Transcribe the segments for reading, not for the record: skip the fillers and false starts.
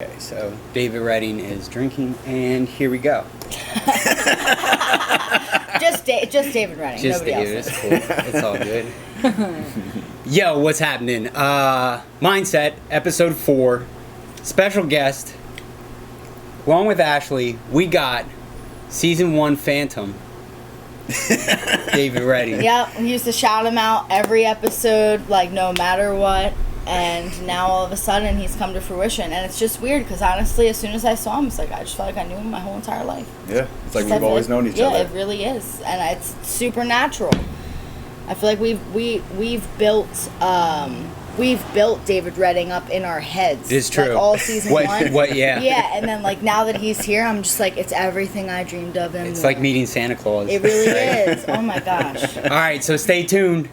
Okay, so David Redding is drinking, and here we go. just David Redding. Just Nobody David, else. it's cool. It's all good. Yo, what's happening? Mindset, episode 4. Special guest. Along with Ashley, we got season 1 Phantom. David Redding. Yep, we used to shout him out every episode, like no matter what. And now all of a sudden he's come to fruition, and it's just weird because honestly, as soon as I saw him, it's like I just felt like I knew him my whole entire life. Yeah, it's like we've always known each other. Yeah, it really is, and it's supernatural. I feel like we've built David Redding up in our heads. It's true. Like all season 1. What? Yeah. Yeah, and then like now that he's here, I'm just like it's everything I dreamed of. And It's more. like meeting Santa Claus. It really is. Oh my gosh. All right, so stay tuned.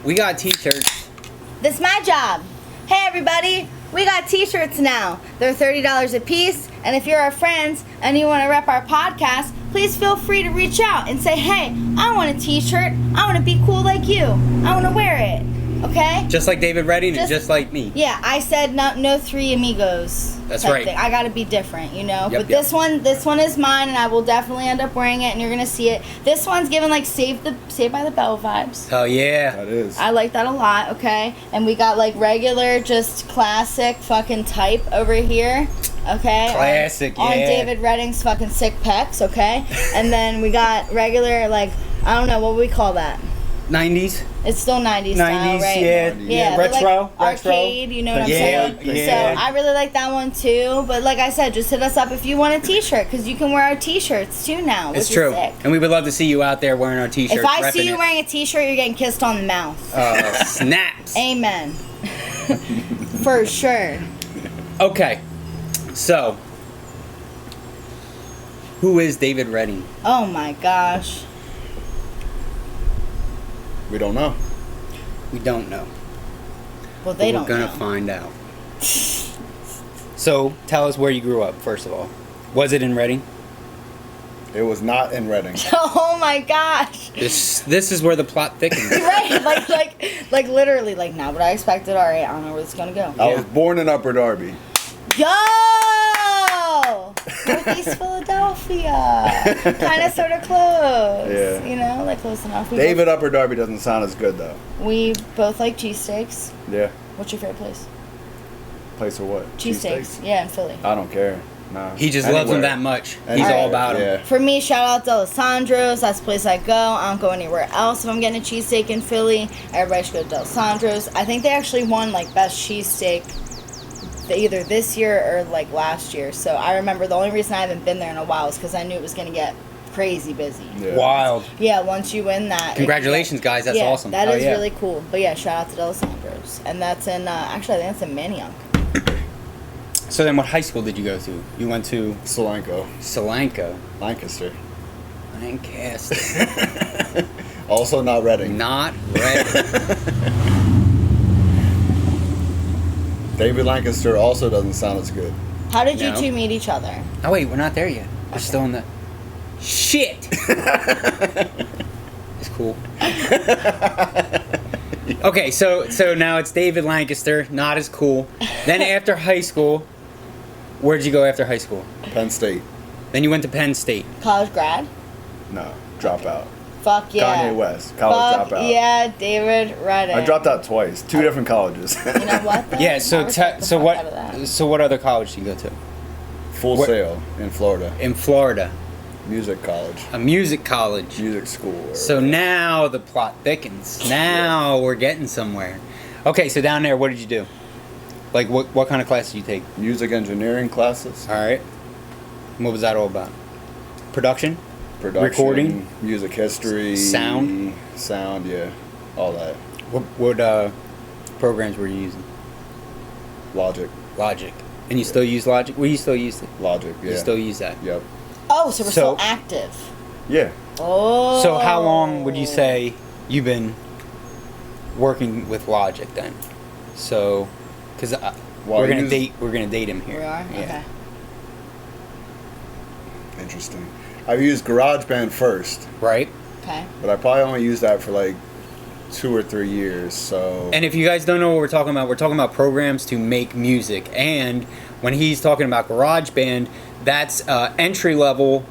We got t-shirts. This is my job. Hey everybody, we got t-shirts now. They're $30 a piece, and if you're our friends and you want to rep our podcast, please feel free to reach out and say, hey, I want a t-shirt. I want to be cool like you. I want to wear it. Okay? Just like David Redding and just like me. Yeah, I said no three amigos. That's type right. thing. I gotta be different, you know. Yep, but this one is mine, and I will definitely end up wearing it, and you're gonna see it. This one's given like Saved by the Bell vibes. Hell yeah. That is. I like that a lot. Okay, and we got like regular, just classic fucking type over here. Okay. Classic, on yeah. David Redding's fucking sick pecs. Okay, and then we got regular, like I don't know what we call that. 90s. It's still 90s style, right? Yeah. but, like, Retro. arcade, you know what I'm Yeah, saying? yeah. So I really like that one too. But like I said, just hit us up if you want a t-shirt, because you can wear our t-shirts too now, which It's true. is sick. And we would love to see you out there wearing our t-shirts. If I repping see you it. wearing a t-shirt, you're getting kissed on the mouth. Snaps. Amen. For sure. Okay. So, who is David Redding? Oh my gosh. We don't know. We don't know. Well, they don't We're gonna know. find out. So, tell us where you grew up, first of all. Was it in Redding? It was not in Reading. Oh my gosh. This is where the plot thickens. Right, like literally, like not what I expected. All right, I don't know where this is gonna go. I was born in Upper Darby. Yo! Northeast Philadelphia. Kind of sort of close. Yeah. You know, like close enough. David Upper Darby doesn't sound as good though. We both like cheesesteaks. Yeah. What's your favorite place? Place for what? Cheesesteaks. Yeah, in Philly. I don't care. Nah. He just loves them that much. He's Anywhere. all about them. Yeah. For me, shout out D'Alessandro's. That's the place I go. I don't go anywhere else if I'm getting a cheesesteak in Philly. Everybody should go to D'Alessandro's. I think they actually won like best cheesesteak either this year or like last year. So I remember the only reason I haven't been there in a while is because I knew it was going to get crazy busy. Yeah. Wild. Yeah, once you win that. Congratulations, guys. That's awesome. That Oh, is yeah. really cool. But yeah, shout out to D'Alessandro's. And that's in, actually, I think it's in Manioc. So then what high school did you go to? You went to Solanco. Solanco. Lancaster. Lancaster. Also not Reading. Not Redding. David Lancaster also doesn't sound as good. How did you No. two meet each other? Oh wait, we're not there yet. We're still in the shit. It's cool. Okay, so now it's David Lancaster, not as cool. Then after high school, where'd you go after high school? Penn State. Then you went to Penn State. College grad? No. Dropout. Fuck yeah. Kanye West. College Fuck dropout. yeah, David Redding. I dropped out twice. 2 different colleges. You know what? though? Yeah. So I respect the so fuck out of that. what other college did you go to? Full Where- Sail in Florida. In Florida, Music college. a music college. Music school. or So whatever. now the plot thickens. Now we're getting somewhere. Okay, so down there, what did you do? Like, what kind of class did you take? Music engineering classes. All right. What was that all about? Production? Production. Recording? Music history. Sound? Sound, yeah. All that. What programs were you using? Logic. Logic. And you still use Logic? Well, you still use it. Logic, yeah. You still use that. Yep. Oh, so we're So- still active. Yeah. Oh. So how long would you say you've been working with Logic then? So, because we're gonna date him here. We are? Yeah. Okay. Interesting. I've used GarageBand first, Right. Okay. but I probably only used that for like 2 or 3 years. So And if you guys don't know what we're talking about programs to make music. And when he's talking about GarageBand, that's entry level,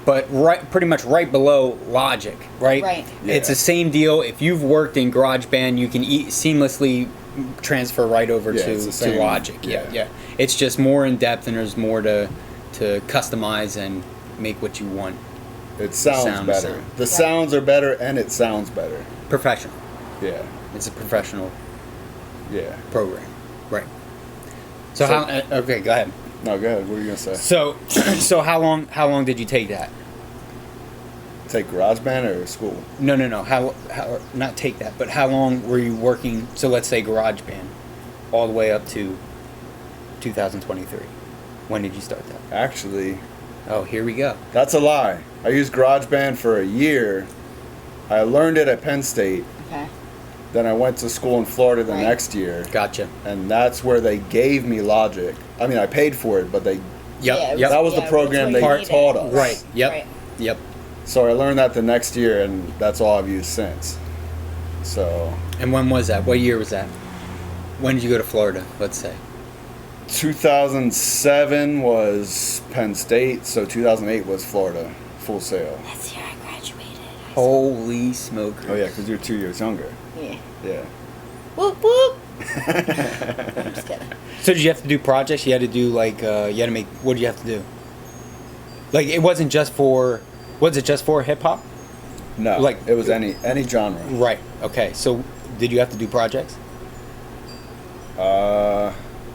but pretty much right below Logic, right? Right. It's Yeah. the same deal. If you've worked in GarageBand, you can seamlessly transfer right over Yeah, it's the to same. Logic. Yeah, yeah. It's just more in depth, and there's more to customize and make what you want. it sounds better. sound. The sounds are better, and it sounds better. Professional. Yeah, It's a professional yeah. program, right? So So- how? Okay, go ahead. No, go ahead. What are you gonna say? So, so how long did you take that? Take GarageBand or school? No. How not take that, but how long were you working? So let's say GarageBand, all the way up to 2023. When did you start that? Actually, Oh, here we go. that's a lie. I used GarageBand for a year. I learned it at Penn State. Okay. Then I went to school in Florida the Right. next year, Gotcha. and that's where they gave me Logic. I mean, I paid for it, but they. Yep. Yeah, That was the yeah, program that's they what you taught needed. us. Right. Yep. Right. Yep. So I learned that the next year, and that's all I've used since. So And when was that? What year was that? When did you go to Florida? Let's say. 2007 was Penn State, so 2008 was Florida, Full Sail. That's the year I graduated. Holy smoke! Oh yeah, because you're 2 years younger. Yeah. Yeah. Whoop whoop. I'm just kidding. So did you have to do projects? You had to do like you had to make. What did you have to do? Like it wasn't just for. Was it just for hip hop? No, Like- it was any genre. Right. Okay. So did you have to do projects?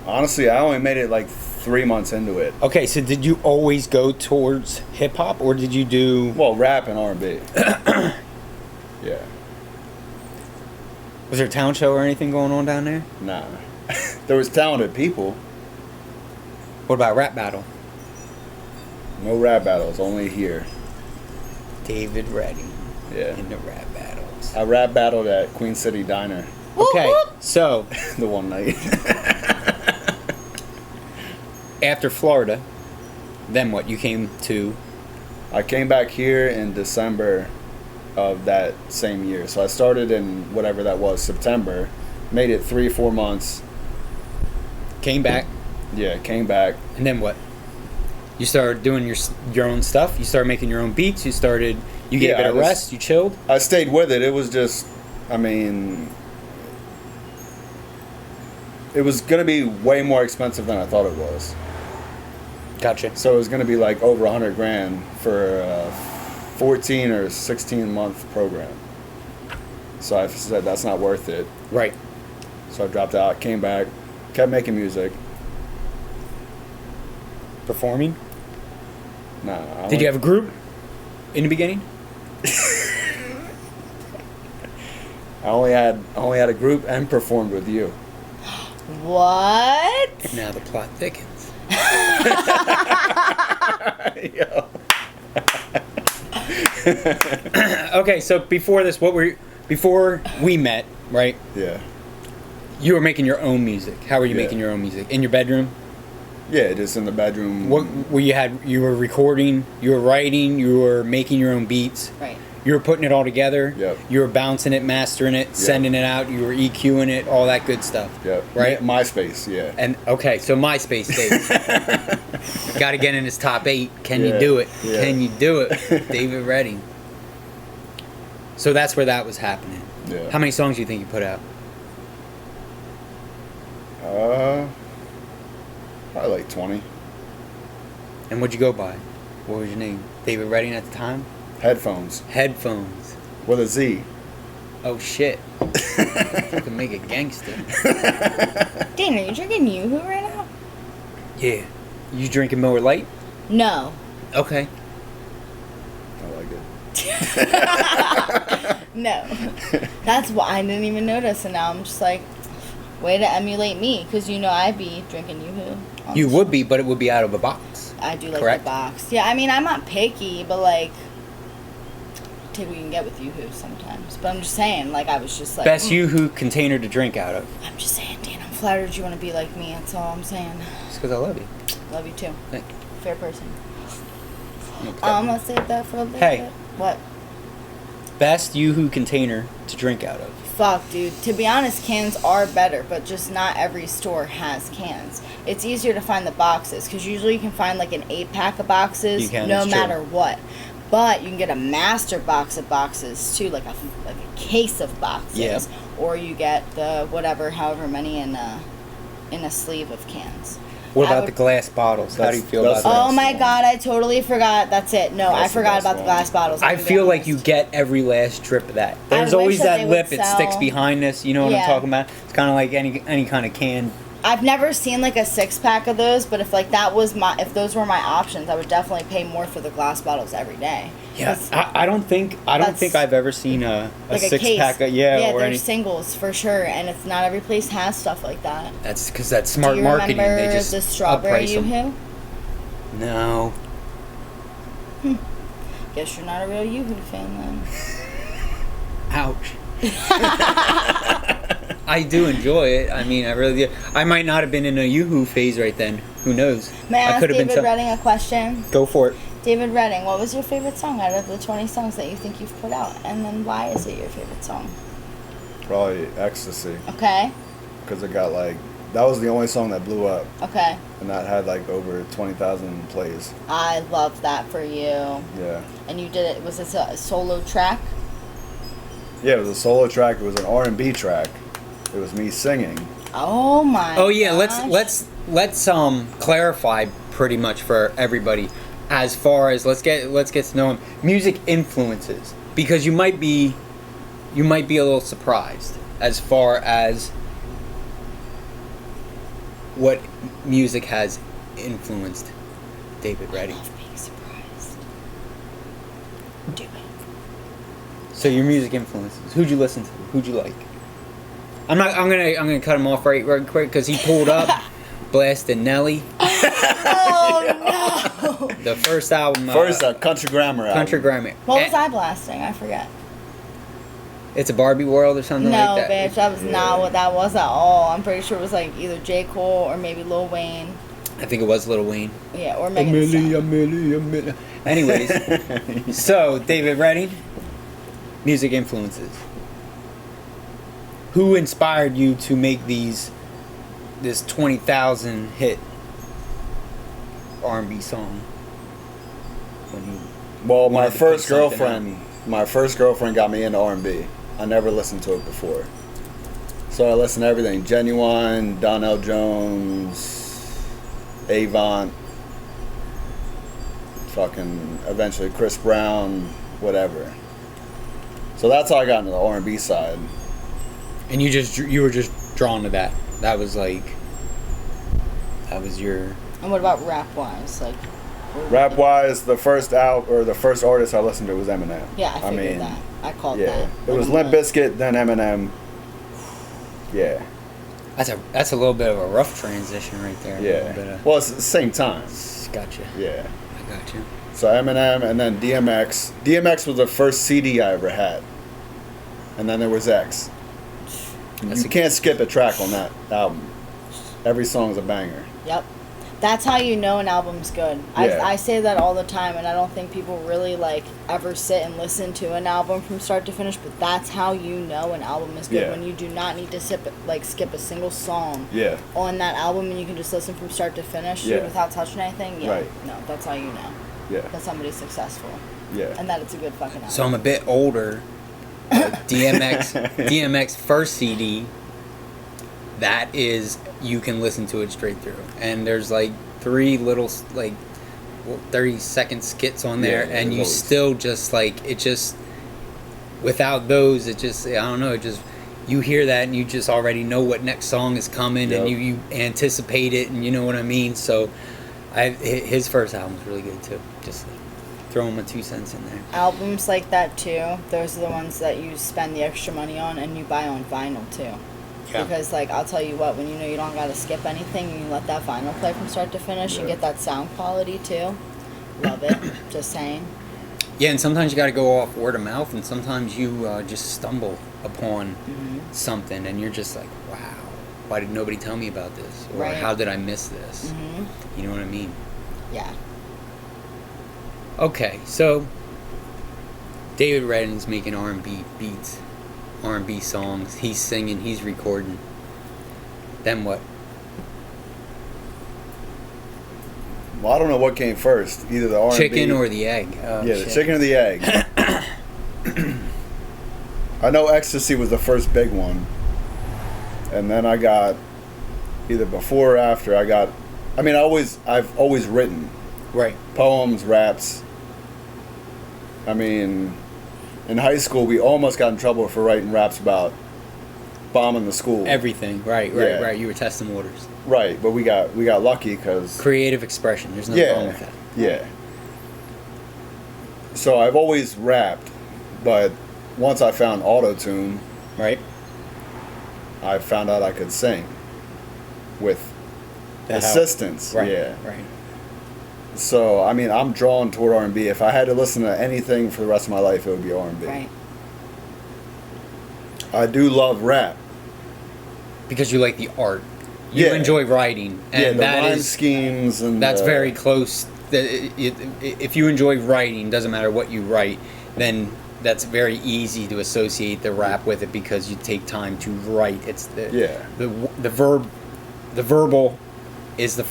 Honestly, I only made it like 3 months into it. Okay. So did you always go towards hip hop, or did you do? Well, rap and R&B. Yeah. Was there a talent show or anything going on down there? Nah. There was talented people. What about rap battle? No rap battles, only here. David Redding Yeah. in the rap battles. I rap battled at Queen City Diner Okay. Whoop, So the one night. after Florida, then what? You came to. I came back here in December of that same year. So I started in whatever that was, September. Made it 3-4 months. Came back, Yeah, came back. and then what? You started doing your own stuff. You started making your own beats. You started. You gave Yeah, it a I just- rest. You chilled. I stayed with it. It was just, I mean, it was going to be way more expensive than I thought it was. Gotcha. So it was going to be like over $100,000 for a 14 or 16 month program. So I said that's not worth it. Right. So I dropped out, came back, kept making music. Performing. Nah. Did you have a group in the beginning? I only had a group and performed with you. What? And now the plot thickens. Yo. Okay, so before this, before we met, right? Yeah. You were making your own music. How were you Yeah. making your own music? In your bedroom? Yeah, just in the bedroom. What were you were recording, you were writing, you were making your own beats. Right. You were putting it all together. Yep. You were bouncing it, mastering it, sending it out. You were EQing it, all that good stuff. Yep. Right. MySpace, yeah. And okay, so MySpace days. Got to get in his top 8. Can you Yeah, do it? yeah. Can you do it? David Redding. So that's where that was happening. Yeah. How many songs do you think you put out? Probably like 20. And what'd you go by? What was your name? David Redding at the time? Headphones Headphones. with a Z. Oh shit. Fucking make it gangster. Dane, are you drinking Yoohoo right now? Yeah. You drinking Miller Lite? No. Okay. I like it. No. That's why I didn't even notice, and now I'm just like, way to emulate me, because I'd be drinking Yoohoo. on You the would show. be, but it would be out of a box. I do like correct? the box. Yeah, I mean, I'm not picky, but like, take what you can get with Yoohoo sometimes. But I'm just saying, like, I was just like... Best Yoohoo container to drink out of. I'm just saying, Dan, I'm flattered you want to be like me. That's all I'm saying. Just because I love you. Love you, too. Thank you. Fair person. Okay. I'm going to save that for a little Hey. bit. What? Best Yoohoo container to drink out of. Fuck, dude. To be honest, cans are better, but just not every store has cans. It's easier to find the boxes, because usually you can find like an 8-pack of boxes, You can, no it's true. matter what. But you can get a master box of boxes too, like a case of boxes. Yeah. Or you get the however many in a sleeve of cans. What I about would- the glass bottles? How do you feel about that's that? Oh my one. god, I totally forgot. That's it. No, I That's the forgot best about the one. glass bottles. I I'm gonna be feel like honest. you get every last drip of that. There's wish always that that they would lip. It sticks sell- behind this. You know what I'm Yeah. talking about? It's kind of like any kind of can. I've never seen like a 6-pack of those, but if like if those were my options, I would definitely pay more for the glass bottles every day. Yeah, 'Cause, I don't think I've ever seen a like a 6-pack. case. Yeah, or they're any. singles for sure, and it's not every place has stuff like that. That's because that's smart Do you marketing. remember They just the strawberry upprice 'em. Yoohoo? No. Guess you're not a real Yoohoo fan then. Ouch. I do enjoy it. I mean, I really do. I might not have been in a Yoohoo phase right then. Who knows? May I ask could have David some- Redding a question? Go for it. David Redding, what was your favorite song out of the 20 songs that you think you've put out? And then why is it your favorite song? Probably Ecstasy, Okay, because it got like, that was the only song that blew up, okay. and that had like over 20,000 plays. I love that for you. Yeah. And you did it, was this a solo track? Yeah, it was a solo track. It was an R&B track. It was me singing. Oh my Oh yeah, gosh. let's clarify pretty much for everybody as far as let's get to know him. Music influences, because you might be a little surprised as far as what music has influenced David Redding. I love being surprised. Do it. So your music influences. Who'd you listen to? Who'd you like? I'm gonna cut him off right quick because he pulled up, blasted Nelly. Oh no! The first album. First, Country Grammar album. Country Grammar. What was I blasting? I forget. It's a Barbie world or something No, like that. bitch, that was not what that was at all. I'm pretty sure it was like either J. Cole or maybe Lil Wayne. I think it was Lil Wayne. Yeah, or Megan Thee Stallion. Anyways, so David Redding, music influences. Who inspired you to make this 20,000 hit R&B song? When you Well, wanted my to put first something girlfriend got me into R&B. I never listened to it before. So I listened to everything. Genuine, Donnell Jones, Avant, fucking eventually Chris Brown, whatever. So that's how I got into the R&B side. And you were just drawn to that. That was your. And what about rap wise? Like, Rap wise, the first artist I listened to was Eminem. yeah, I figured that. I called Yeah, that. it was Limp Bizkit, then Eminem. Yeah, That's a little bit of a rough transition right there. A little bit yeah. of, Well, it's the same time. gotcha. Yeah. I got you. So Eminem, and then DMX. DMX was the first CD I ever had, and then there was X. You can't skip a track on that album. Every song's a banger. Yep. That's how you know an album's good. Yeah. I say that all the time, and I don't think people really like ever sit and listen to an album from start to finish. But that's how you know an album is good, Yeah. when you do not need to skip a single song Yeah. on that album, and you can just listen from start to finish Yeah. without touching anything. Yeah, Right. no, that's how you know Yeah. that somebody's successful Yeah. and that it's a good fucking album. So I'm a bit older. DMX first CD. That is, you can listen to it straight through, and there's like 3 little 30-second skits on there, Yeah, and you those. still just like it. Just without those, it just I don't know. It just you hear that and you just already know what next song is coming, Yep. and you anticipate it, and you know what I mean. So, his first album's really good too. Just throwing my 2 cents in there. Albums like that too, those are the ones that you spend the extra money on and you buy on vinyl too. Yeah. Because like I'll tell you what, when you know you don't gotta skip anything and you let that vinyl play from start to finish and Yeah. get that sound quality too, love it. Just saying. Yeah, and sometimes you got to go off word of mouth, and sometimes you just stumble upon something, and you're just like, wow, why did nobody tell me about this? Or Right. how did I miss this? You know what I mean? Yeah. Okay, so David Redding's making R&B beats, R&B songs. He's singing, he's recording. Then what? Well, I don't know what came first, either the R&B, Chicken or the egg? Oh, yeah, shit. the chicken or the egg. I know Ecstasy was the first big one, and then I got either before or after. I've always written Right. poems, raps. I mean, in high school, we almost got in trouble for writing raps about bombing the school. Everything. Right. Yeah. You were testing waters. Right, but we got lucky because Creative expression. There's nothing wrong with that. yeah. So I've always rapped, but once I found auto-tune, Right? I found out I could sing with That assistance. Right. Yeah. Right. So I mean, I'm drawn toward R&B. If I had to listen to anything for the rest of my life, it would be R&B. Right. I do love rap. Because you like the art. You Yeah. enjoy writing. And Yeah, the that rhyme is schemes and that's very close. If you enjoy writing, doesn't matter what you write, then that's very easy to associate the rap with it because you take time to write. It's the verbal is on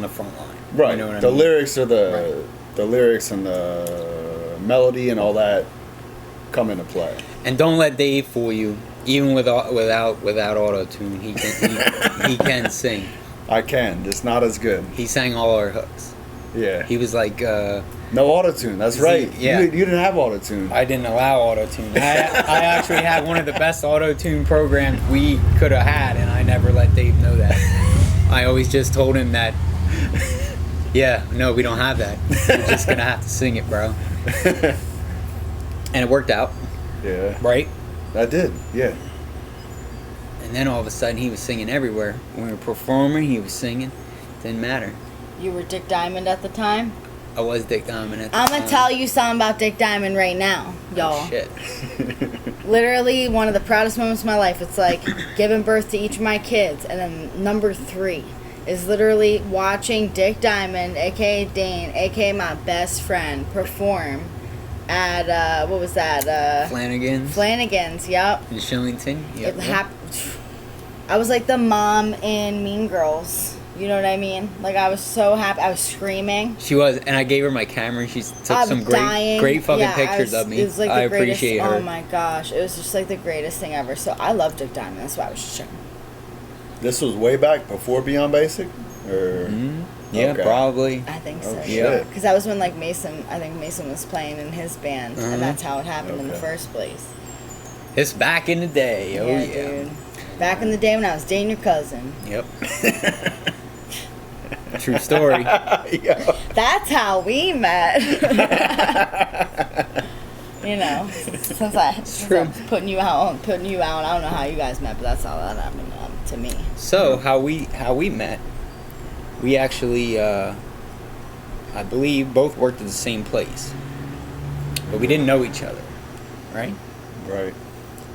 the front line. right. You know what I The mean? lyrics are the lyrics and the melody and all that come into play. And don't let Dave fool you. Even without auto tune, he can sing. I can, just not as good. He sang all our hooks. Yeah. He was like, No auto-tune, that's right. Yeah. You didn't have auto-tune. I didn't allow auto tune. I actually had one of the best auto tune programs we could have had, and I never let Dave know that. I always just told him that. Yeah, no, we don't have that. You're just gonna have to sing it, bro. And it worked out, Yeah. right? I did, yeah. And then all of a sudden, he was singing everywhere. When we were performing, he was singing. Didn't matter. You were Dick Diamond at the time? I was Dick Diamond at the I'm time. gonna tell you something about Dick Diamond right now, y'all. Oh, shit. Literally one of the proudest moments of my life. It's like giving birth to each of my kids, and then number 3 is literally watching Dick Diamond, aka Dane, aka my best friend, perform at what was that? Flanagan's. Flanagan's. Yep. In Shillington. Yep. It happened. I was like the mom in Mean Girls. You know what I mean? Like, I was so happy. I was screaming. She was, and I gave her my camera. And she took I'm some dying. great fucking Yeah, pictures of me. It was like the I greatest, appreciate her. Oh my gosh, it was just like the greatest thing ever. So I love Dick Diamond. That's why I was just checking. This was way back before Beyond Basic? Or Yeah, Okay. probably. I think so. Oh, Yeah. shit. Because that was when like Mason, I think Mason was playing in his band, and that's how it happened in the Okay. first place. It's back in the day. Oh yeah. Dude. Back in the day when I was dating your cousin. Yep. True story. Yeah. That's how we met. You know, since I'm putting you out. I don't know how you guys met, but that's how that happened to me. So how we met? We actually, I believe, both worked at the same place, but we didn't know each other, right? Right.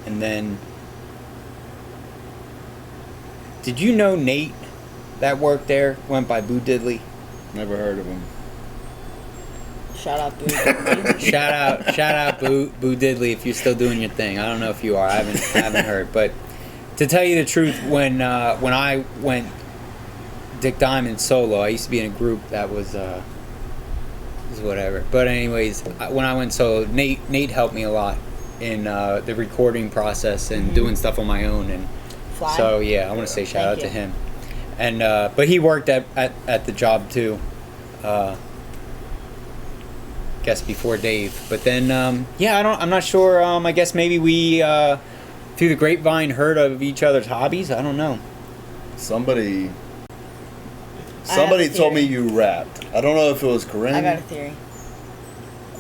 And then, did you know Nate that worked there went by Boo Diddley? Never heard of him. Shout out, dude. shout out Boo Diddley if you're still doing your thing. I don't know if you are. I haven't heard. But to tell you the truth, when I went Dick Diamond solo, I used to be in a group that was whatever. But anyways, when I went solo, Nate helped me a lot in the recording process and doing stuff on my own. And Fly. so yeah, I want to say shout out Thank to you. him. And but he worked at the job too. Guess before Dave, but then I'm not sure. I guess maybe we through the grapevine heard of each other's hobbies. I don't know. Somebody I have a told me theory. you rapped. I don't know if it was Corinne. I got a theory.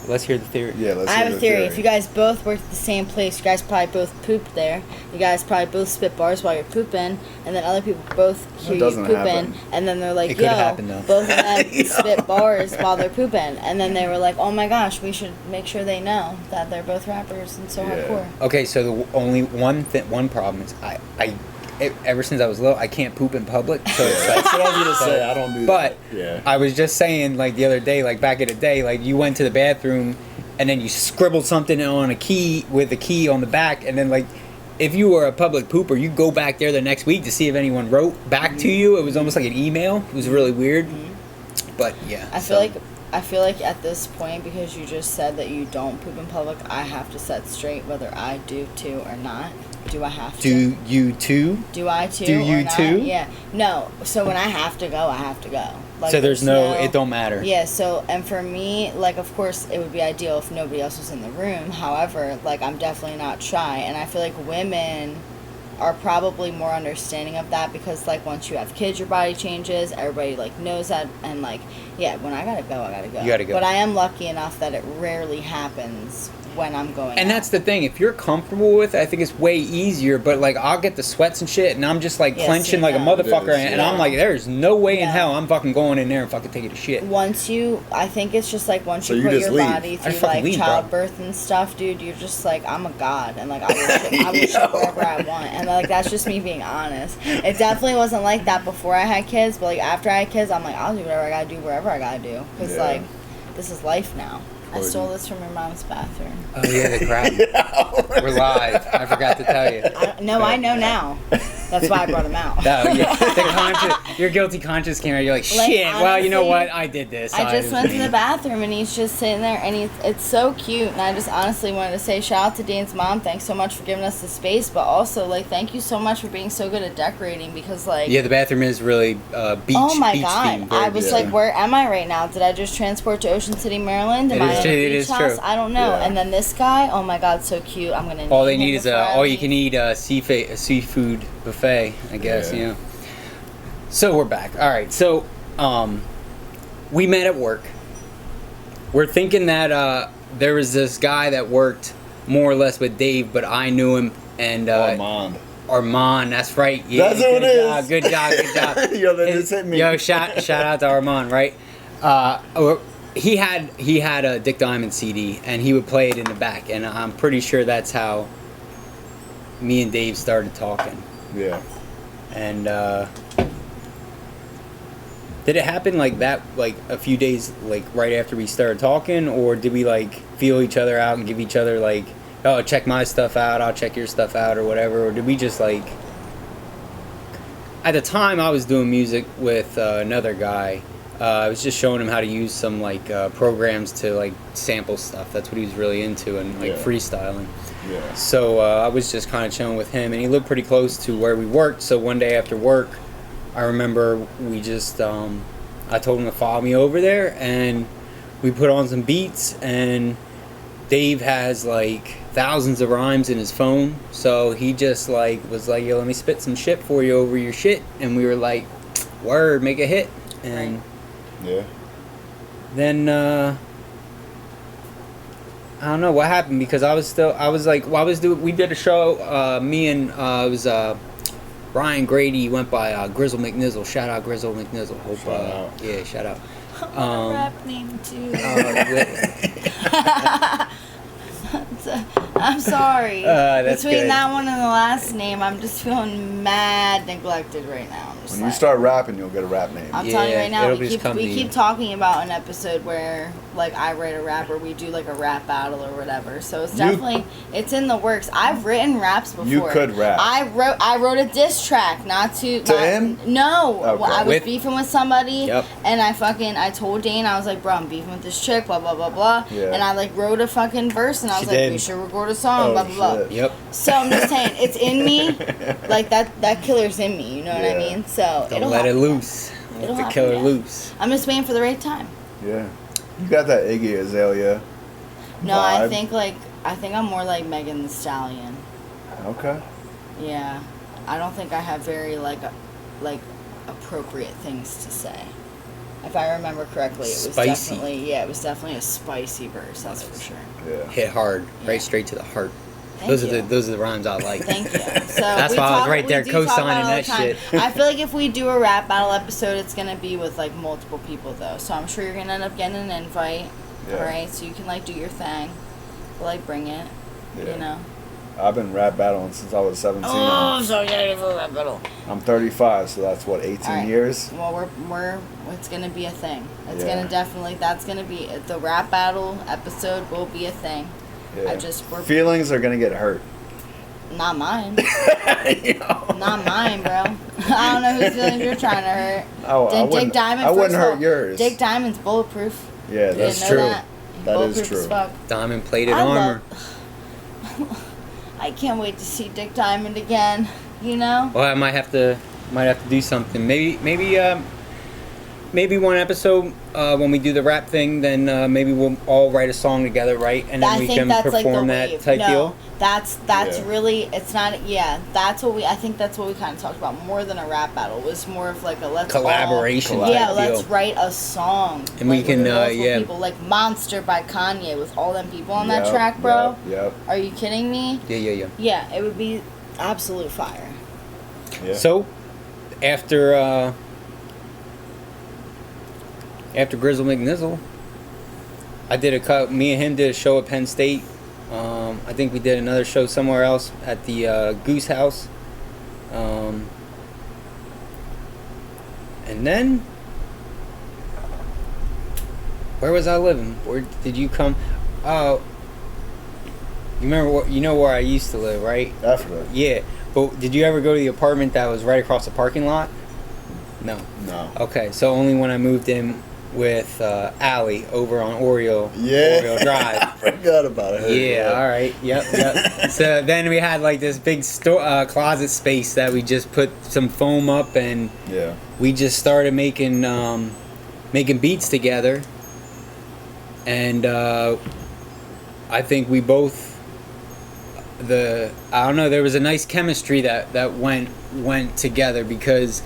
Let's hear the theory. Yeah, let's I hear have the a theory. If you guys both worked at the same place, you guys probably both pooped there. You guys probably both spit bars while you're pooping, and then other people both hear you doesn't pooping, happen. and then they're like, It could "Yo, happen, though. both of them spit bars while they're pooping," and then they were like, "Oh my gosh, we should make sure they know that they're both rappers and so Yeah. hardcore." Okay, so the only one problem is ever since I was little, I can't poop in public. So it's like, That's what I was gonna say. I don't do but that. Yeah. I was just saying, like the other day, like back in the day, like you went to the bathroom and then you scribbled something on a key with a key on the back, and then like if you were a public pooper, you go back there the next week to see if anyone wrote back to you. It was almost like an email. It was really weird. But yeah, I feel like at this point, because you just said that you don't poop in public, I have to set straight whether I do too or not. Do I have to? Do you too? Do I too? Do you or not? too? Yeah. No. So when I have to go, I have to go. Like, So there's no, it don't matter. Yeah. So, and for me, like, of course, it would be ideal if nobody else was in the room. However, like, I'm definitely not shy, and I feel like women are probably more understanding of that because, like, once you have kids, your body changes. Everybody like knows that, and like, yeah, when I gotta go, I gotta go. You gotta go. But I am lucky enough that it rarely happens when I'm going. And out. that's the thing. If you're comfortable with it, I think it's way easier. But like, I'll get the sweats and shit, and I'm just like Yeah, clenching see, like a no. motherfucker, It is, and I'm yeah. like, there's no way in No. hell I'm fucking going in there and fucking taking a shit. Once you, I think it's just like once So you you put just your leave. body I through fucking like leave, bro. childbirth and stuff, dude, you're just like, I'm a god, and like I will shit wherever I want, and like that's just me being honest. It definitely wasn't like that before I had kids, but like after I had kids, I'm like, I'll do whatever I gotta do wherever I gotta do, because Yeah. like this is life now. I Or stole you- this from your mom's bathroom. Oh yeah, the crap. We're live. I forgot to tell you. I know now. That's why I brought him out. Oh yeah, your guilty conscience came out. You're like, Like, shit. Well, you know honestly, what? I did this. I just went to me. the bathroom and he's just sitting there and it's so cute, and I just honestly wanted to say shout out to Dane's mom. Thanks so much for giving us the space, but also like thank you so much for being so good at decorating, because like Yeah, the bathroom is really beach. oh my beach god, themed, very I was beach like, themed. where am I right now? Did I just transport to Ocean City, Maryland? Am It I is in true, a it beach is house? true. I don't know. Yeah. And then this guy, oh my god, so cute. I'm gonna All they name need him is a before I all you leave. can eat seafood buffet, I guess. Yeah. You know. So we're back. All right. So we met at work. We're thinking that there was this guy that worked more or less with Dave, but I knew him, and Armand. Armand. That's right. Yeah, That's what good it job, is. Good job. Good job. Yo, that just hit me. Yo, shout out to Armand, right? He had a Dick Diamond CD, and he would play it in the back, and I'm pretty sure that's how me and Dave started talking. Yeah. And did it happen like that, like a few days, like right after we started talking, or did we like feel each other out and give each other like, oh, check my stuff out, I'll check your stuff out, or whatever, or did we just like? At the time, I was doing music with another guy. I was just showing him how to use some like programs to like sample stuff. That's what he was really into, and like Yeah. freestyling. Yeah. So I was just kind of chilling with him, and he lived pretty close to where we worked. So one day after work, I remember we just, I told him to follow me over there, and we put on some beats, and Dave has like thousands of rhymes in his phone, so he just like was like, yo, let me spit some shit for you over your shit, and we were like, word, make a hit. And Yeah. then I don't know what happened, because we did a show, me and it was Ryan Grady, went by Grizzle McNizzle. Shout out Grizzle McNizzle. Hope Shout out. yeah, shout out. Rap name too. Uh, I'm sorry. That's Between good. that one and the last name, I'm just feeling mad neglected right now. I'm just When you like- start rapping, you'll get a rap name. I'm telling you Yeah, right now, it'll we just come to you. keep talking about an episode where like I write a rap, or we do like a rap battle or whatever. So it's definitely it's in the works. I've written raps before. You could rap. I wrote a diss track, not to him? No, Okay. well, I was With- beefing with somebody, Yep. and I told Dane, I was like, bro, I'm beefing with this chick, blah blah blah blah, Yeah. and I like wrote a fucking verse, and I was She like, did. we should record a song, Oh, blah blah blah. shit. Yep. So I'm just saying, it's in me, like that killer's in me. You know what I Yeah. mean? So Don't it'll let it happen. loose. Let It'll the happen, killer yeah. loose. I'm just waiting for the right time. Yeah. You got that Iggy Azalea. No, I vibe. think I'm more like Megan Thee Stallion. Okay. Yeah, I don't think I have very like appropriate things to say. If I remember correctly, it was Spicy. it was definitely a spicy verse. That's for sure. Yeah. Hit hard, Yeah. right straight to the heart. Thank Those you. are the rhymes I like. Thank you. So That's why I was right there we do talk co-signing about it that all the time. shit. I feel like if we do a rap battle episode, it's gonna be with like multiple people though. So I'm sure you're gonna end up getting an invite. Yeah. All right, so you can like do your thing, but, like bring it. Yeah. You know. I've been rap battling since I was 17. Oh, I'm so excited for a rap battle. I'm 35, so that's what, 18 All right. years? Well, it's gonna be a thing. It's Yeah. gonna definitely. That's gonna be the rap battle episode will be a thing. Yeah. We're Feelings are gonna get hurt. not mine. You know? Not mine, bro. I don't know whose feelings you're trying to hurt. Oh, I Dick wouldn't- Diamond. I wouldn't first of hurt all, yours. Dick Diamond's bulletproof. Yeah, You that's didn't know true. That, That is bulletproof true. As fuck. Diamond plated I armor. I can't wait to see Dick Diamond again. You know. Well, I might have to do something. Maybe one episode when we do the rap thing, then maybe we'll all write a song together, right? And then I we think can that's like the perform that wave. type No, deal. That's Yeah. really. It's not. Yeah, that's what we. I think that's what we kind of talked about more than a rap battle. It was more of like a let's Collaboration all, type yeah, deal. let's write a song. And we can, with multiple yeah. people, like Monster by Kanye with all them people on that Yep, track, bro. Yep. Are you kidding me? Yeah. Yeah, it would be absolute fire. Yeah. So, after Grizzle McNizzle, me and him did a show at Penn State. I think we did another show somewhere else at the Goose House. And then, where was I living? Where did you come? Oh, you remember you know where I used to live, right? Definitely. Yeah, but did you ever go to the apartment that was right across the parking lot? No. No. Okay, so only when I moved in with Allie over on Oriole Drive. I forgot about it. Yeah, all right. Yep. So then we had like this big closet space that we just put some foam up, and Yeah. we just started making beats together. And I think we both I don't know, there was a nice chemistry that went together because,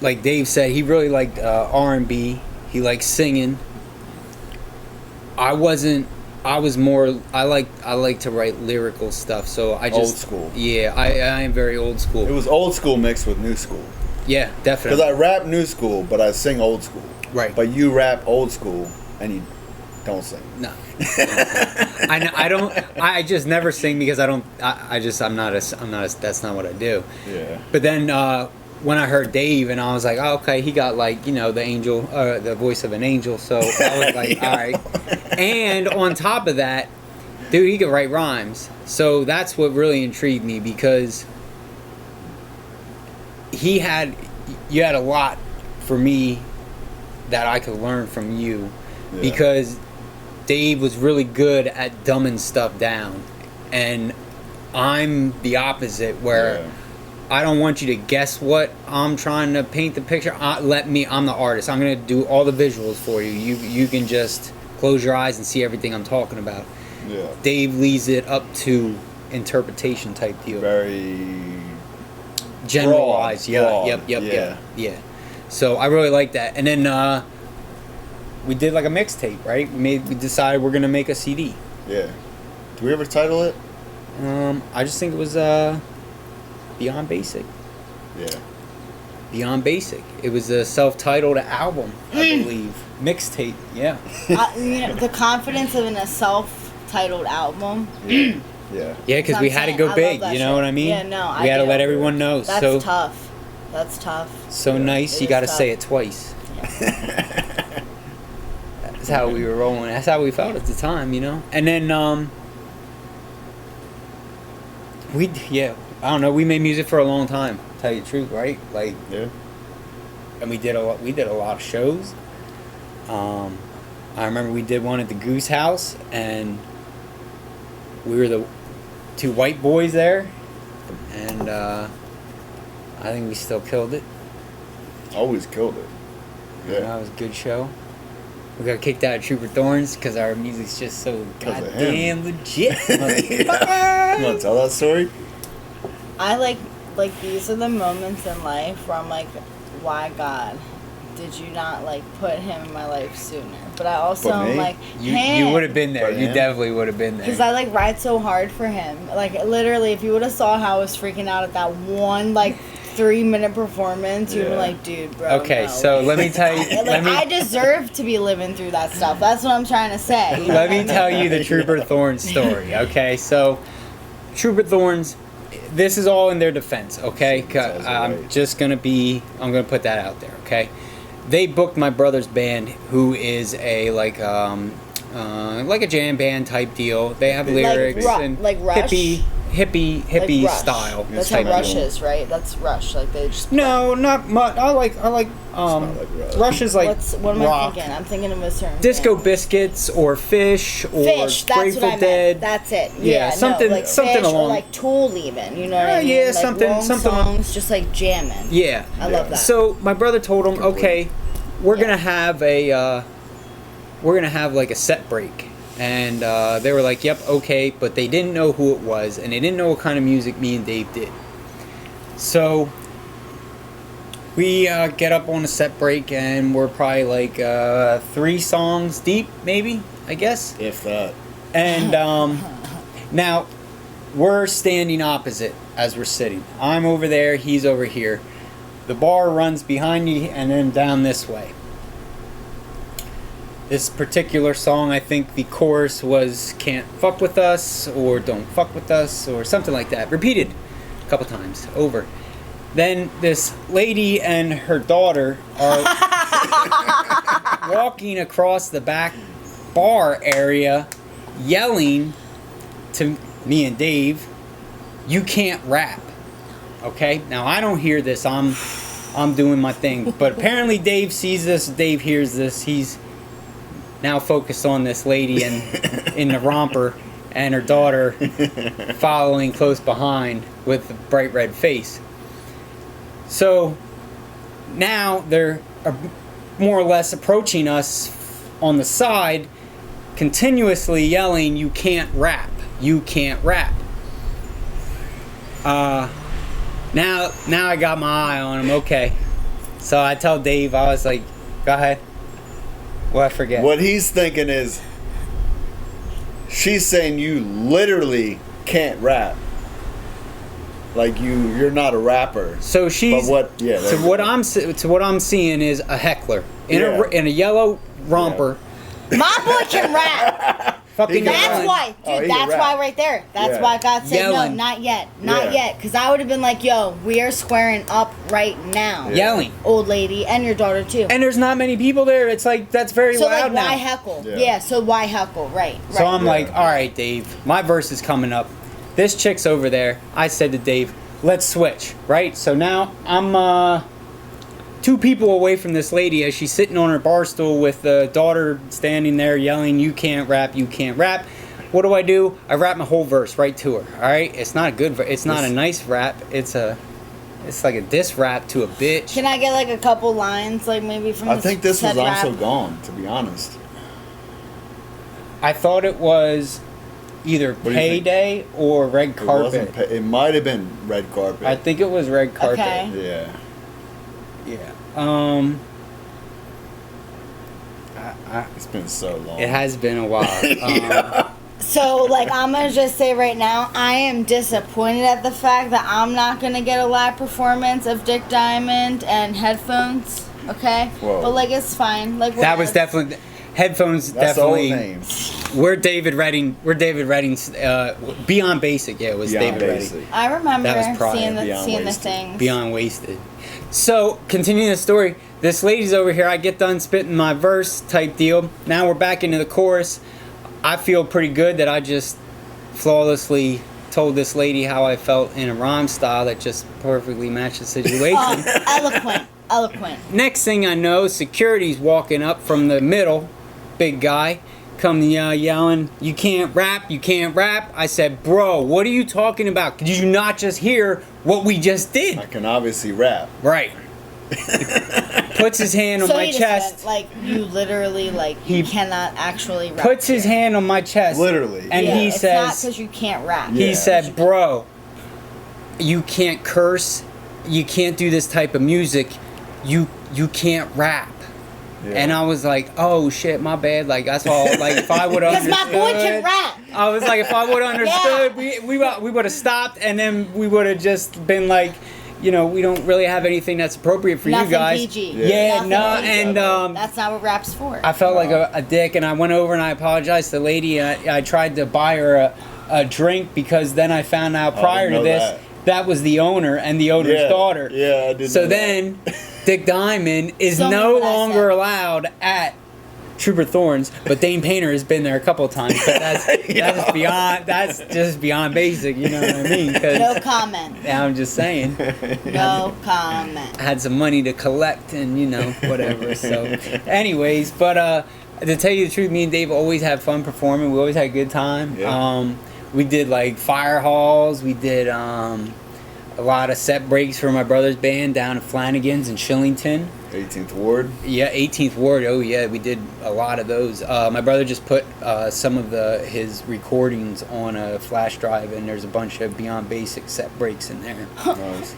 like Dave said, he really liked R&B. He liked singing. I like to write lyrical stuff, so I just Old school. Yeah, I am very old school. It was old school mixed with new school. Yeah, Because definitely. I rap new school, but I sing old school. Right. But you rap old school and you don't sing. No. I don't. I just never sing because I don't. I'm not a. That's not what I do. Yeah. But then when I heard Dave, and I was like, oh, okay, he got like the angel, the voice of an angel. So I was like, all right. And on top of that, dude, he could write rhymes. So that's what really intrigued me because you had a lot for me that I could learn from you, Yeah. because Dave was really good at dumbing stuff down, and I'm the opposite where Yeah. I don't want you to guess what I'm trying to paint the picture. I'm the artist. I'm gonna do all the visuals for you. You can just close your eyes and see everything I'm talking about. Yeah. Dave leaves it up to interpretation type deal. Very Generalized. broad, Yeah. So I really like that. And then we did like a mixtape, right? We decided we're gonna make a CD. Yeah. Did we ever title it? I just think it was Beyond Basic. Yeah. Beyond Basic. It was a self-titled album, I believe. Mixtape. Yeah. The confidence of a self-titled album. Yeah. Yeah, That's because what we I'm had to saying. go I big. love that You know shit. what I mean? Yeah, no, we had to do. let everyone know. That's so tough. That's tough. so Yeah. nice. It You is got to tough. say it twice. That's how we were rolling. That's how we felt at the time, you know. And then I don't know. We made music for a long time. To tell you the truth, right? Like, Yeah. and we did a lot of shows. I remember we did one at the Goose House, and we were the two white boys there, and I think we still killed it. Always killed it. Yeah, that was a good show. We got kicked out of Trooper Thorns because our music's just so 'Cause of goddamn legit. You motherfucker. want to tell that story? I like these are the moments in life where I'm like, why God did you not like put him in my life sooner? But I also Put me? am like, You would have been there. Put You him? definitely would have been because there. I like ride so hard for him. Like literally, if you would have saw how I was freaking out at that one like 3-minute performance, you'd be Yeah. like, dude, bro. Okay, no. so let me tell you. Like, I deserve to be living through that stuff. That's what I'm trying to say. You know Let what I me mean? tell you the Trooper Thorns story, okay? So, Trooper Thorns, this is all in their defense, okay? Sounds I'm right. just gonna put that out there, okay? They booked my brother's band, who is a like a jam band type deal. They have lyrics and like Rush? hippie Like Rush. style. That's type how Rush deal. is, right? That's Rush. Like they just. No, not much. I like like Rush. Rush is like What am rock. I thinking? I'm thinking of a certain Disco band. Biscuits or Fish or Fish. That's Grateful what I Dead. meant. That's it. Yeah, Yeah, something- no, like something Fish along- or like Tool even. You know what I mean? yeah, like something- long something- songs, just like jamming. Yeah. I love that. So my brother told him, okay, we're gonna have like a set break, and they were like, yep, okay, but they didn't know who it was, and they didn't know what kind of music me and Dave did. So we get up on a set break, and we're probably like 3 songs deep, maybe, I guess. If that. And now we're standing opposite as we're sitting. I'm over there, he's over here. The bar runs behind me and then down this way. This particular song, I think the chorus was "Can't fuck with us" or "Don't fuck with us" or something like that. Repeated a couple times over. Then this lady and her daughter are walking across the back bar area, yelling to me and Dave, "You can't rap." Okay? Now I don't hear this. I'm doing my thing. But apparently Dave sees this, Dave hears this. He's now focused on this lady in the romper and her daughter following close behind with a bright red face. So now they're more or less approaching us on the side, continuously yelling, "You can't rap. You can't rap." Now I got my eye on him. Okay, so I tell Dave, I was like, "Go ahead." Well, I forget. What he's thinking is, she's saying you literally can't rap. Like you're not a rapper. So she's But what? Yeah. there to you what go. I'm seeing is a heckler in Yeah. a yellow romper. My boy can rap. Fucking He can That's yelling. why, Oh, he dude. can That's rap. why right there. That's Yeah. why God said Yelling. no, not yet, not Yeah. yet. Because I would have been like, yo, we are squaring up right now, Yelling. old lady, and your daughter too. And there's not many people there. It's like that's very So loud like, why now. heckle? Yeah. Yeah. So why heckle? Right. Right. So I'm Yeah. like, all right, Dave, my verse is coming up. This chick's over there. I said to Dave, let's switch, right? So now I'm 2 people away from this lady as she's sitting on her bar stool with the daughter standing there yelling, "You can't rap, you can't rap." What do? I rap my whole verse right to her. All right, it's not a good. It's not a nice rap. It's like a diss rap to a bitch. Can I get like a couple lines, like maybe from? I think this was said rap? also gone. To be honest. I thought it was either do you think? Payday or Red It Carpet. wasn't. It might have been red carpet. I think it was Red Carpet. Okay. Yeah. Yeah. It's been so long. It has been a while. So, like, I'm gonna just say right now, I am disappointed at the fact that I'm not gonna get a live performance of Dick Diamond and headphones. Okay, Whoa. but like, it's fine. Like, That was definitely headphones. That's the old definitely. names. We're David Redding. We're David Redding's Beyond Basic. Yeah, it was Beyond David Basic. Redding. I remember That was prior, seeing the Beyond Wasted. things. Beyond Wasted. So continuing the story, this lady's over here. I get done spitting my verse type deal. Now we're back into the chorus. I feel pretty good that I just flawlessly told this lady how I felt in a rhyme style that just perfectly matched the situation. Eloquent. Next thing I know, security's walking up from the middle, big guy, come yelling, "You can't rap, you can't rap." I said, "Bro, what are you talking about? Did you not just hear what we just did?" I can obviously rap. Right. Puts his hand on So my he just chest. said, like, you literally, like, you cannot actually rap. Puts his hand on my chest. Literally. And Yeah, he it's not says, because you can't rap. Yeah. he said, "Bro, you can't curse. You can't do this type of music. you can't rap. Yeah. And I was like, oh shit, my bad. Like that's all. Like if I would have Because understood, my boy can rap. I was like, if I would have understood, we would have stopped, and then we would have just been like, you know, we don't really have anything that's appropriate for Nothing you guys. PG. Yeah, Nothing no, PG. and That's not what rap's for. I felt like a dick, and I went over and I apologized to the lady. And I tried to buy her a drink because then I found out prior to this that was the owner and the owner's daughter. Yeah, I did. So then, Dick Diamond is Don't no know what I longer said. allowed at Trooper Thorns, but Dane Painter has been there a couple of times. But that's just beyond basic. You know what I mean? 'Cause No comment. I'm just saying. No comment. I had some money to collect and, you know, whatever. So, anyways, but to tell you the truth, me and Dave always had fun performing. We always had a good time. Yeah. We did like fire halls. We did a lot of set breaks for my brother's band down at Flanagan's in Shillington. 18th Ward. Yeah, 18th Ward. Oh yeah, we did a lot of those. My brother just put some of his recordings on a flash drive, and there's a bunch of Beyond Basic set breaks in there. Nice.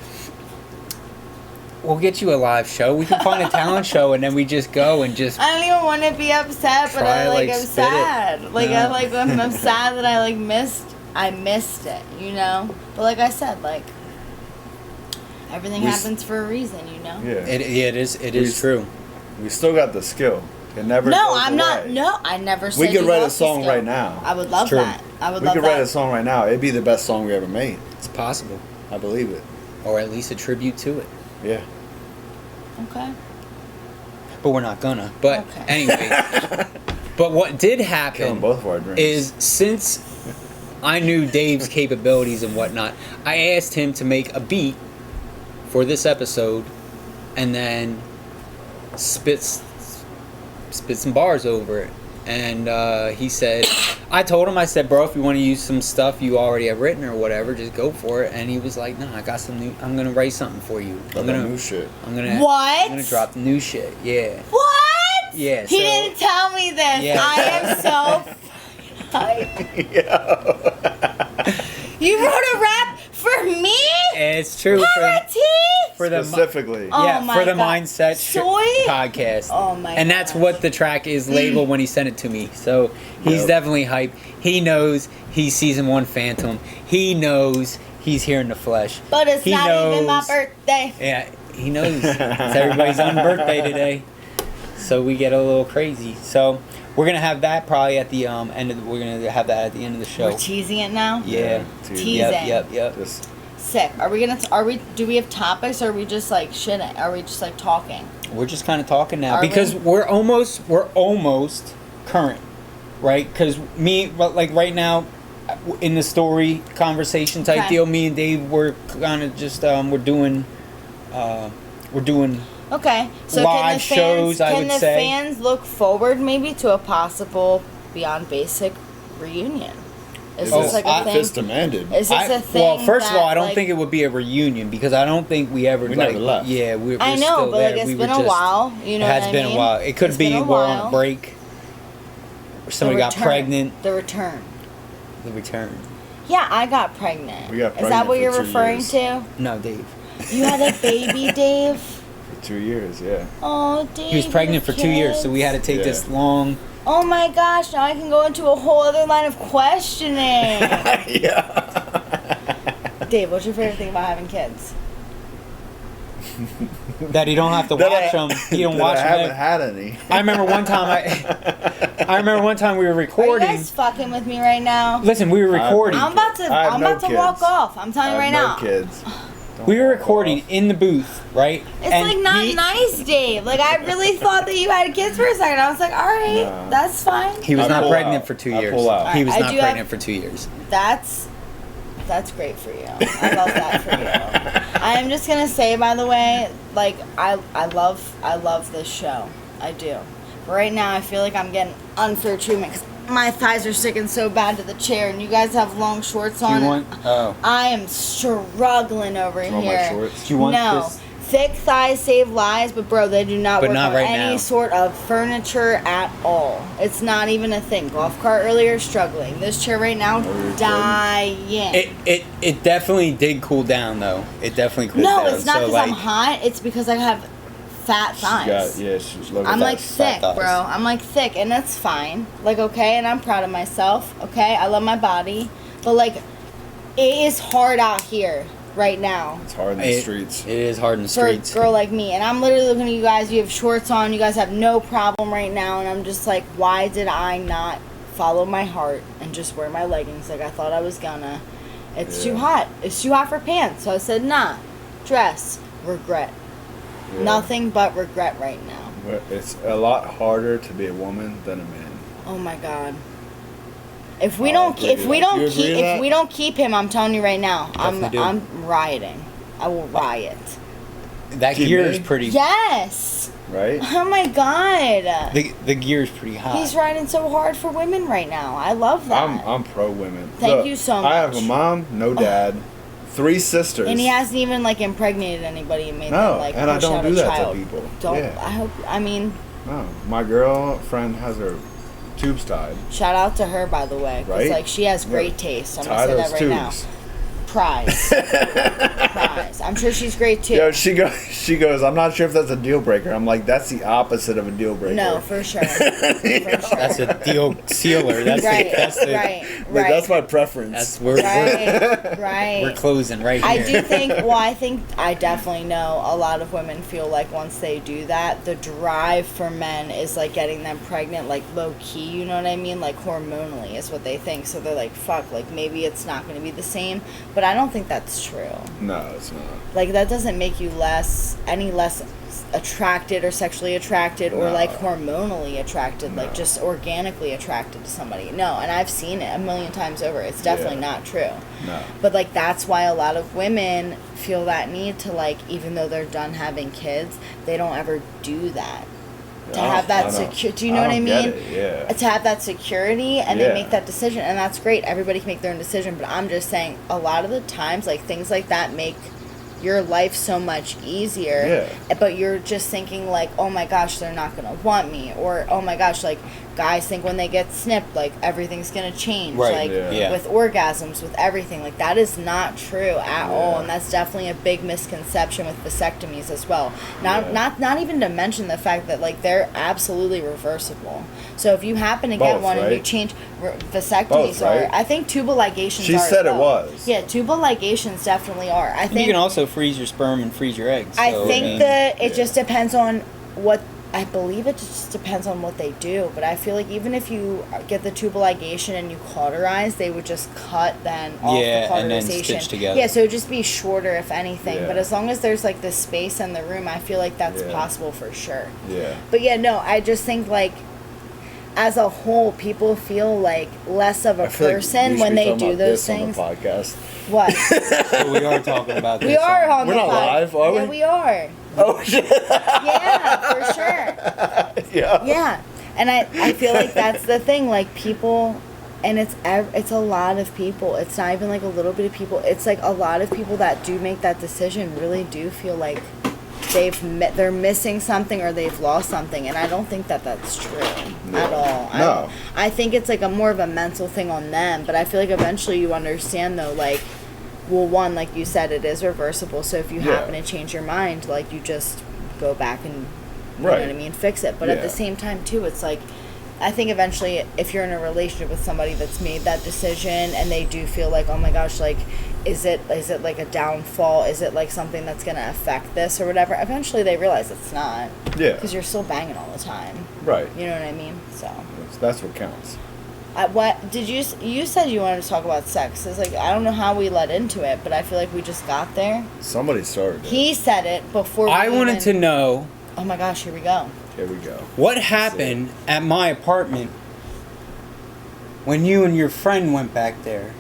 We'll get you a live show. We can find a talent show, and then we just go and just. I don't even want to be upset, but Try, I'm spit it. sad. Like No. I'm sad that I missed it, you know. But like I said, like everything happens for a reason, you know. Yeah. It is true. We still got the skill. It never. No, goes I'm away. not. No, I never said We could you write a lost the song skill. right now. I would love true. that. I would We love could that. write a song right now. It'd be the best song we ever made. It's possible, I believe it. or at least a tribute to it. Yeah. Okay. But we're not gonna. But Okay. anyway. But what did Killing happen both of our dreams. is since I knew Dave's capabilities and whatnot, I asked him to make a beat for this episode, and then spit some bars over it. And he said, I told him, I said, bro, if you want to use some stuff you already have written or whatever, just go for it. And he was like, no, I got some new. I'm gonna write something for you. Got that new shit. I'm gonna What? drop the new shit. Yeah. What? Yeah, He so- didn't tell me this. Yeah. I am so. hyped. You wrote a rap for me? It's true for the Specifically. Oh yeah, my for the God. mindset Soy? podcast. Oh my And that's gosh. what the track is labeled when he sent it to me. So he's Yep. definitely hyped. He knows he's season 1 Phantom. He knows he's here in the flesh. But it's He not even my knows- birthday. Yeah, he knows. It's everybody's own birthday today. So we get a little crazy. So we're gonna have that probably at the end of we're gonna have that at the end of the show. We're teasing it now? Yeah. Teasing. Yep. Just Sick. Do we have topics or are we just like shitting? Are we just like talking? We're just kind of talking now Are because we? we're almost current, right? Because like right now, in the story conversation type Okay. deal, me and Dave we're kind of just we're doing Okay. So Live shows, I can would the say. fans look forward maybe to a possible Beyond Basic reunion? Is if this like a if thing? it's demanded. Is this a thing? well, first of all, that, I don't like- think it would be a reunion because I don't think we ever We like never left. yeah we're I know, still but there. like it's We been were a just- while. You know it has what I been mean? a while. It could It's be been a we're on while. a break or somebody got return. pregnant. The return. The return. Yeah, I got pregnant. We got Is that pregnant what for you're 2 referring years. to? No, Dave. You had a baby, Dave? For 2 years, yeah. Oh, Dave. He was pregnant for with 2 years, so we had to kids. take this long. Oh my gosh, now I can go into a whole other line of questioning. Yeah. Dave, what's your favorite thing about having kids? That he don't have to watch them. He don't that watch I haven't them. had any. I remember one time. I remember one time we were Are you recording. guys fucking with me right now? Listen, we were recording. I'm about to I have no walk kids. off. I'm telling you I right have now. no kids. Don't We were walk recording off. in the booth, right? It's And like not he- nice, Dave. Like I really thought that you had kids for a second. I was like, all right, No. that's fine. He was I not pull pregnant out. for 2 I years. pull out. He was I not do have- pregnant for 2 years. That's great for you. I love that for you. I'm just gonna say, by the way, like I love this show. I do. But right now, I feel like I'm getting unfair treatment because my thighs are sticking so bad to the chair, and you guys have long shorts Do on. you want? Oh, I am struggling over You want here. my shorts? do you want No. this? Thick thighs save lives, but bro, they do not But work not on right any now. sort of furniture at all. It's not even a thing. Golf cart earlier, struggling. This chair right now, you're dying. It definitely did cool down though. It definitely cooled No, down. it's not So, because I'm hot. It's because I have fat thighs. She's looking I'm at like thick, thighs. bro. I'm like thick, and that's fine. Like, okay, and I'm proud of myself. Okay, I love my body, but like, it is hard out here right now. It's hard in the streets. It is hard in the For streets. a girl like me, and I'm literally looking at you guys. You have shorts on. You guys have no problem right now, and I'm just like, why did I not follow my heart and just wear my leggings like I thought I was gonna? It's too hot. It's too hot for pants. So I said, nah, dress. Regret. Yeah. Nothing but regret right now. But it's a lot harder to be a woman than a man. Oh my god. If we I'll don't, agree if with we that. don't Do you agree keep, with if that? we don't keep him, I'm telling you right now, Definitely do. I'm rioting. I will riot. That Keep gear me? is pretty. Yes. Right? Oh my god. The gear is pretty hot. He's riding so hard for women right now. I love that. I'm pro women. Thank you so I have much. a mom, no dad, 3 sisters. And he hasn't even like impregnated anybody and made No, them like and I push don't out do a that to child. people. Don't. Yeah. I hope. I mean, No, my girlfriend has her tubes tied. shout out to her by the way, because Right? like she has great Yeah. taste. I'm Tie gonna say those that right now. tubes. Prize. Prize. I'm sure she's great too. Yo, she goes, I'm not sure if that's a deal breaker. I'm like, that's the opposite of a deal breaker. No, for sure. For sure. That's a deal sealer. That's Right. that's the, Right. Like, Right. that's my preference. That's we're Right. we're closing right I here. do think, well, I think I definitely know a lot of women feel like once they do that, the drive for men is like getting them pregnant, like low key, you know what I mean? Like hormonally is what they think. So they're like, fuck, like maybe it's not going to be the same. But I don't think that's true. No, it's not. Like that doesn't make you any less attracted or sexually attracted or No. like hormonally attracted, like No. just organically attracted to somebody. No, and I've seen it a million times over. It's definitely Yeah. not true. No. But like that's why a lot of women feel that need to like, even though they're done having kids, they don't ever do that. To have that security, do you know what I don't get mean? it, yeah. To have that security and Yeah. they make that decision, and that's great. Everybody can make their own decision, but I'm just saying a lot of the times like things like that make your life so much easier. Yeah. But you're just thinking like, oh my gosh, they're not gonna want me, or oh my gosh, like guys think when they get snipped, like everything's gonna change, Right, like yeah. with orgasms, with everything. Like that is not true at all, Yeah. and that's definitely a big misconception with vasectomies as well. Yeah. Not even to mention the fact that like they're absolutely reversible. So if you happen to get Both, one and you right? change, vasectomies Both, right? are. I think tubal ligations. She are as said it well. was. Yeah, tubal ligations definitely are. I You think. can also freeze your sperm and freeze your eggs. I so, think mean, that it yeah. just depends on what. I believe it just depends on what they do, but I feel like even if you get the tubal ligation and you cauterize, they would just cut then off Yeah, the and then cauterization. stitch together. Yeah, so it would just be shorter if anything. Yeah. But as long as there's like the space in the room, I feel like that's Yeah. possible for sure. Yeah. But yeah, no, I just think like as a whole, people feel like less of a I feel like we person should when be they talking do about those this on things. the podcast. What? So we are talking about this. We are on We're the not pod. live, are Yeah, we? we are. Oh shit! Yeah, for sure. Yeah. Yeah, and I feel like that's the thing. Like people, and it's a lot of people. It's not even like a little bit of people. It's like a lot of people that do make that decision really do feel like they're missing something or they've lost something, and I don't think that that's true at all. No. I think it's like a more of a mental thing on them. But I feel like eventually you understand though, like. Well, one, like you said, it is reversible. So if you Yeah. happen to change your mind, like you just go back and, you know Right. what I mean, fix it. But at the Yeah. same time, too, it's like, I think eventually if you're in a relationship with somebody that's made that decision and they do feel like, oh my gosh, like, is it like a downfall? Is it like something that's going to affect this or whatever? Eventually they realize it's not. Yeah. Because you're still banging all the time. Right. You know what I mean? So. That's what counts. What did you said you wanted to talk about sex? It's like I don't know how we led into it, but I feel like we just got there. Somebody started it. He said it before. I wanted to know Oh my gosh! Here we go. Here we go. what happened at my apartment when you and your friend went back there,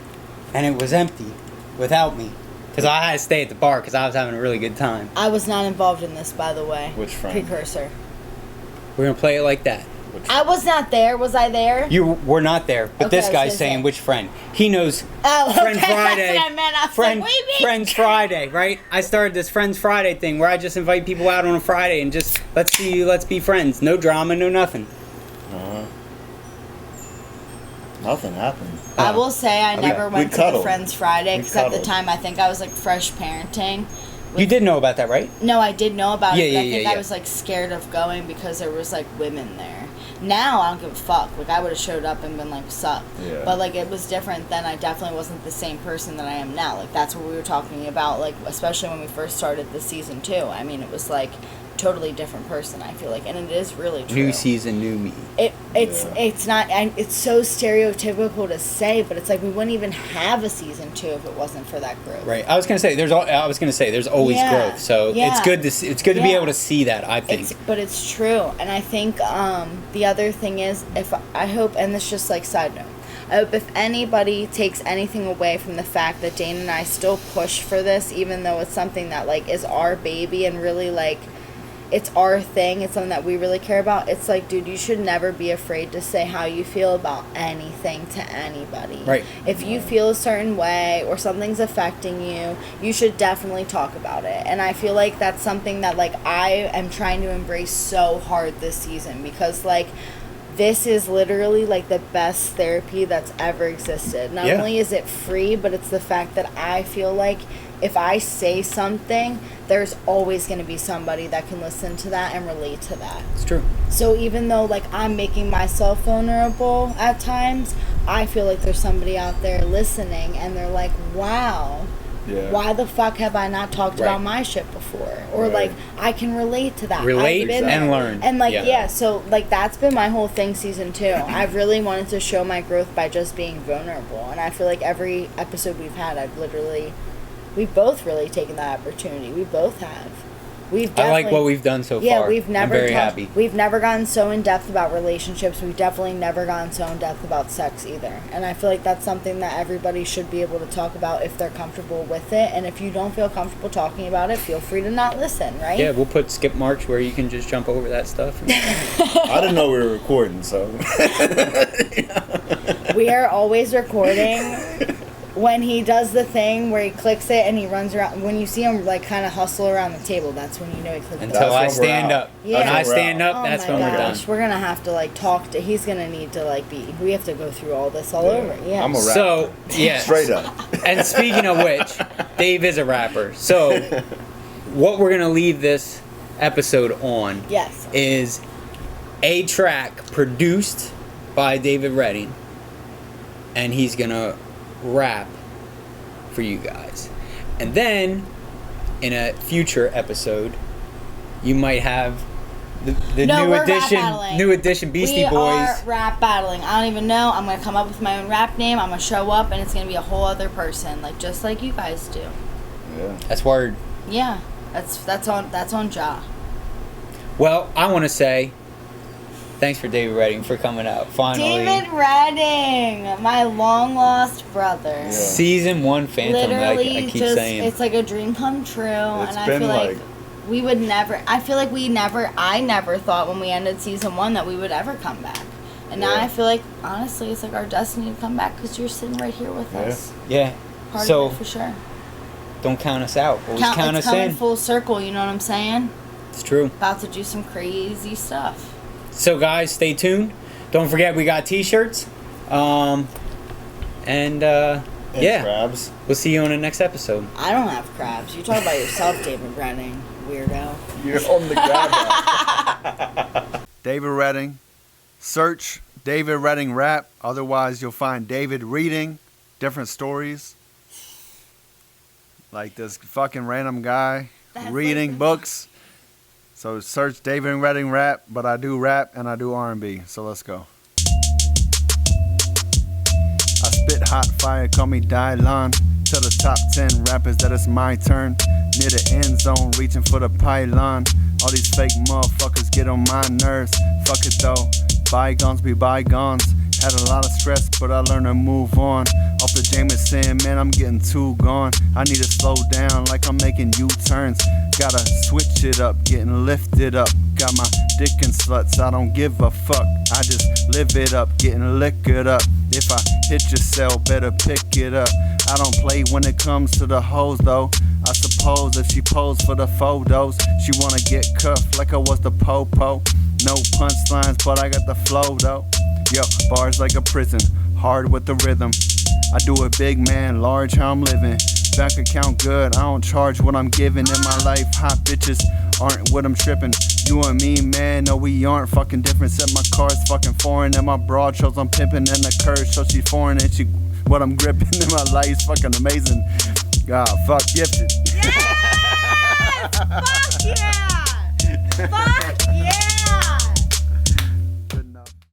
and it was empty without me, because I had to stay at the bar because I was having a really good time. I was not involved in this, by the way. Which friend? Precursor. We're gonna play it like that. I was not there. Was I there? You were not there, but Okay, this I was guy's gonna saying say. which friend. He knows Oh, Friend okay, Friday. That's what I meant. I was Friend, like, wait, Friends Friday, right? I started this Friends Friday thing where I just invite people out on a Friday and just let's be friends. No drama, no nothing. Nothing happened. I will say I never we went to the cuddled. Friends Friday We because at the cuddled. time I think I was like fresh parenting. You did know about that, right? No, I did know about it, but I think yeah. I was like scared of going because there was like women there. Now I don't give a fuck. Like I would have showed up and been like, "What's up?" Yeah. But like it was different then. I definitely wasn't the same person that I am now. Like that's what we were talking about. Like especially when we first started the season 2. I mean, it was like totally different person. I feel like, and it is really true. New season, new me. It's not. It's so stereotypical to say, but it's like we wouldn't even have a season 2 if it wasn't for that growth. Right. I was gonna say there's always growth. So it's good to see, it's good to be able to see that. I think. But it's true, and I think the other thing is I hope, and this just like side note, I hope if anybody takes anything away from the fact that Dane and I still push for this, even though it's something that like is our baby and really like. It's our thing. It's something that we really care about. It's like, dude, you should never be afraid to say how you feel about anything to anybody. Right. If you feel a certain way or something's affecting you, you should definitely talk about it. And I feel like that's something that, like, I am trying to embrace so hard this season because, like, this is literally, like, the best therapy that's ever existed. Not only is it free, but it's the fact that I feel like if I say something, there's always going to be somebody that can listen to that and relate to that. It's true. So even though, like, I'm making myself vulnerable at times, I feel like there's somebody out there listening and they're like, wow, why the fuck have I not talked about my shit before? Or, like, I can relate to that. Relate and learn. And, like, so, like, that's been my whole thing season 2. I've really wanted to show my growth by just being vulnerable. And I feel like every episode we've had, we've both really taken that opportunity. We both have. I like what we've done so far. Yeah, we've never. I'm very happy. We've never gotten so in depth about relationships. We've definitely never gotten so in depth about sex either. And I feel like that's something that everybody should be able to talk about if they're comfortable with it. And if you don't feel comfortable talking about it, feel free to not listen. Right? Yeah, we'll put skip marks where you can just jump over that stuff. I didn't know we were recording, so. We are always recording. When he does the thing where he clicks it and he runs around, when you see him like kind of hustle around the table, that's when you know he clicked it. Until I stand up. Yeah. When I stand up, Oh that's my when we're done. gosh, we're gonna have to like talk to. He's gonna need to like be. We have to go through all this all over. Yeah. I'm a rapper. So yeah, Straight up. And speaking of which, Dave is a rapper. So what we're gonna leave this episode on is a track produced by David Redding, and he's gonna rap for you guys. And then in a future episode you might have the new edition Beastie Boys. We are rap battling. I don't even know. I'm gonna come up with my own rap name. I'm gonna show up and it's gonna be a whole other person, like just like you guys do. Yeah. That's word. Yeah. That's on Ja. Well, I want to say thanks for David Redding for coming out finally. David Redding, my long lost brother. Yeah. Season 1 Phantom. Literally, like I keep just saying. it's like a dream come true, It's and I been feel like we would never. I feel like I never thought when we ended season 1 that we would ever come back, and now I feel like honestly, it's like our destiny to come back because you're sitting right here with us. Yeah. Part So of it for sure. Don't count us out. Always count us It's coming in. full circle. You know what I'm saying? It's true. About to do some crazy stuff. So guys, stay tuned. Don't forget we got t-shirts. And crabs. We'll see you on the next episode. I don't have crabs. You talk about yourself, David Redding, weirdo. You're on the grab. David Redding. Search David Redding Rap. Otherwise, you'll find David reading different stories. Like this fucking random guy reading books. So search David Redding Rap, but I do rap and I do R&B. So let's go. I spit hot fire, call me Dylon. Tell the top 10 rappers that it's my turn. Near the end zone, reaching for the pylon. All these fake motherfuckers get on my nerves. Fuck it though, bygones be bygones. Had a lot of stress, but I learned to move on. Off the Jameson, man, I'm getting too gone. I need to slow down like I'm making U-turns. Gotta switch it up, getting lifted up. Got my dick in sluts, I don't give a fuck. I just live it up, getting liquored up. If I hit your cell, better pick it up. I don't play when it comes to the hoes though. I suppose if she posed for the photos, she wanna get cuffed like I was the po-po. No punchlines, but I got the flow though. Yo, bars like a prison, hard with the rhythm. I do it big man, large how I'm living. bank account good. I don't charge what I'm giving in my life. Hot bitches aren't what I'm tripping. You and me, man, no, we aren't fucking different. Said my car's fucking foreign, and my broad shows I'm pimping, and the curve shows she foreign, and she what I'm gripping in my life's fucking amazing. God, fuck gifted. Yes! Fuck yeah! Fuck yeah!